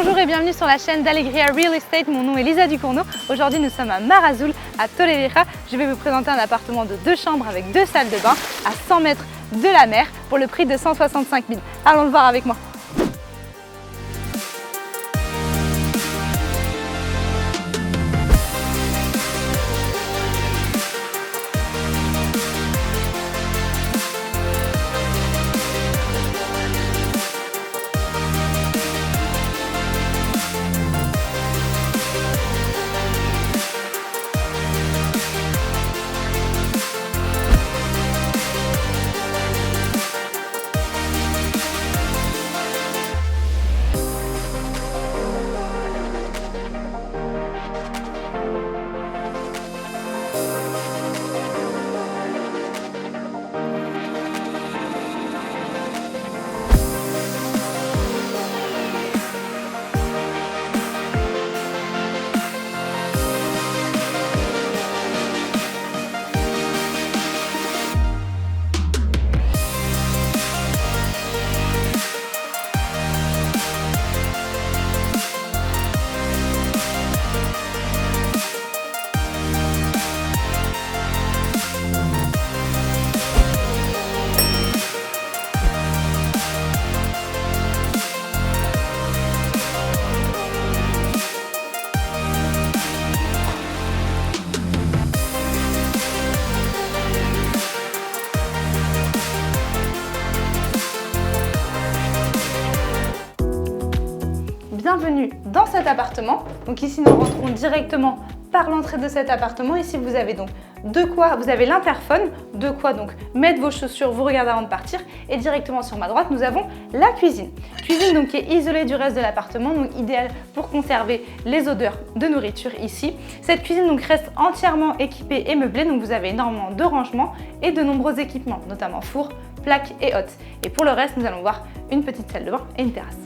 Bonjour et bienvenue sur la chaîne d'Alegria Real Estate. Mon nom est Lisa Ducournau. Aujourd'hui, nous sommes à Mar Azul, à Torrevieja. Je vais vous présenter un appartement de 2 chambres avec 2 salles de bain à 100 mètres de la mer pour le prix de 165 000. Allons le voir avec moi. Bienvenue dans cet appartement. Donc ici nous rentrons directement par l'entrée de cet appartement. Ici vous avez donc vous avez l'interphone, de quoi donc mettre vos chaussures, vous regarder avant de partir. Et directement sur ma droite nous avons la cuisine. Cuisine donc qui est isolée du reste de l'appartement, donc idéal pour conserver les odeurs de nourriture ici. Cette cuisine donc reste entièrement équipée et meublée, donc vous avez énormément de rangements et de nombreux équipements, notamment four, plaques et hottes. Et pour le reste nous allons voir une petite salle de bain et une terrasse.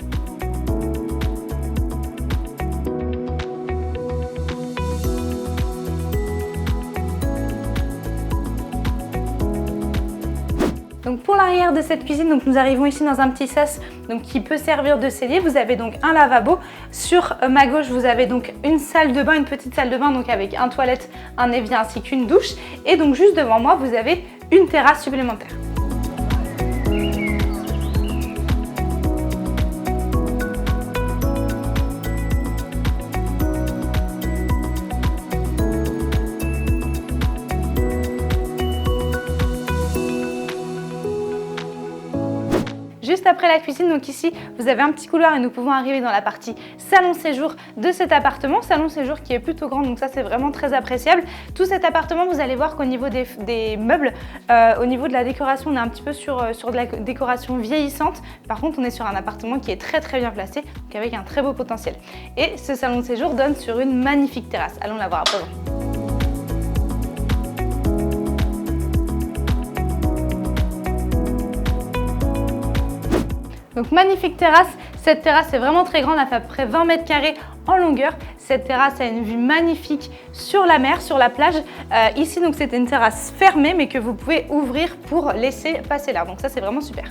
Donc pour l'arrière de cette cuisine, donc nous arrivons ici dans un petit sas donc qui peut servir de cellier. Vous avez donc un lavabo. Sur ma gauche, vous avez donc une salle de bain, une petite salle de bain donc avec un toilette, un évier ainsi qu'une douche. Et donc juste devant moi, vous avez une terrasse supplémentaire. Juste après la cuisine, donc ici, vous avez un petit couloir et nous pouvons arriver dans la partie salon séjour de cet appartement. Salon séjour qui est plutôt grand, donc ça c'est vraiment très appréciable. Tout cet appartement, vous allez voir qu'au niveau des meubles, au niveau de la décoration, on est un petit peu sur de la décoration vieillissante. Par contre, on est sur un appartement qui est très bien placé, donc avec un très beau potentiel. Et ce salon de séjour donne sur une magnifique terrasse. Allons la voir à présent. Donc magnifique terrasse, cette terrasse est vraiment très grande, elle fait à peu près 20 mètres carrés en longueur. Cette terrasse a une vue magnifique sur la mer, sur la plage. Ici donc c'est une terrasse fermée mais que vous pouvez ouvrir pour laisser passer l'air, donc ça c'est vraiment super.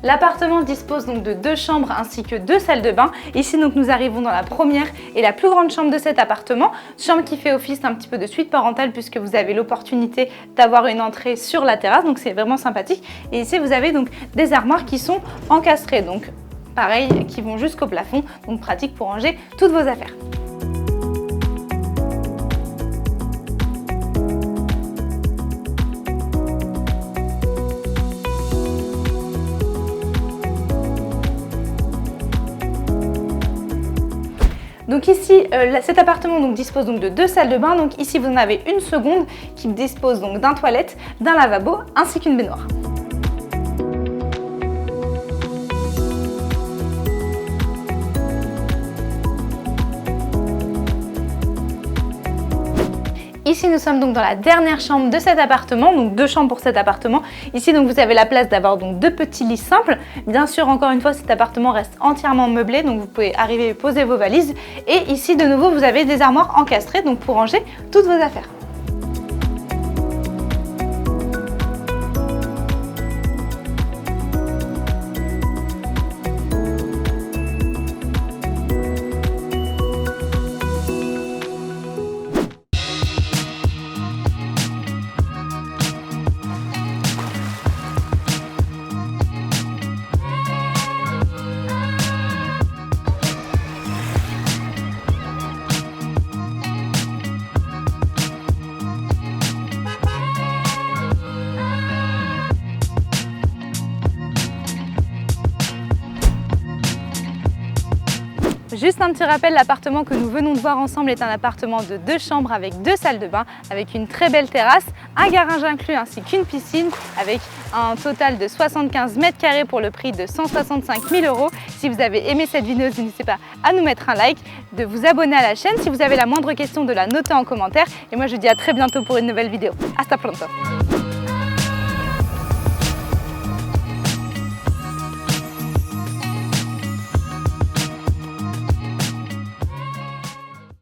L'appartement dispose donc de 2 chambres ainsi que 2 salles de bain. Ici donc nous arrivons dans la première et la plus grande chambre de cet appartement. Chambre qui fait office un petit peu de suite parentale puisque vous avez l'opportunité d'avoir une entrée sur la terrasse, donc c'est vraiment sympathique. Et ici vous avez donc des armoires qui sont encastrées, donc pareil, qui vont jusqu'au plafond, donc pratique pour ranger toutes vos affaires. Donc ici, cet appartement dispose donc de 2 salles de bain. Donc ici, vous en avez une seconde qui dispose donc d'un toilette, d'un lavabo ainsi qu'une baignoire. Ici, nous sommes donc dans la dernière chambre de cet appartement, donc 2 chambres pour cet appartement. Ici, donc vous avez la place d'avoir donc 2 petits lits simples. Bien sûr, encore une fois, cet appartement reste entièrement meublé, donc vous pouvez arriver et poser vos valises. Et ici, de nouveau, vous avez des armoires encastrées, donc pour ranger toutes vos affaires. Juste un petit rappel, l'appartement que nous venons de voir ensemble est un appartement de 2 chambres avec 2 salles de bain, avec une très belle terrasse, un garage inclus ainsi qu'une piscine, avec un total de 75 mètres carrés pour le prix de 165 000 €. Si vous avez aimé cette vidéo, n'hésitez pas à nous mettre un like, de vous abonner à la chaîne. Si vous avez la moindre question, de la noter en commentaire. Et moi, je vous dis à très bientôt pour une nouvelle vidéo. Hasta pronto!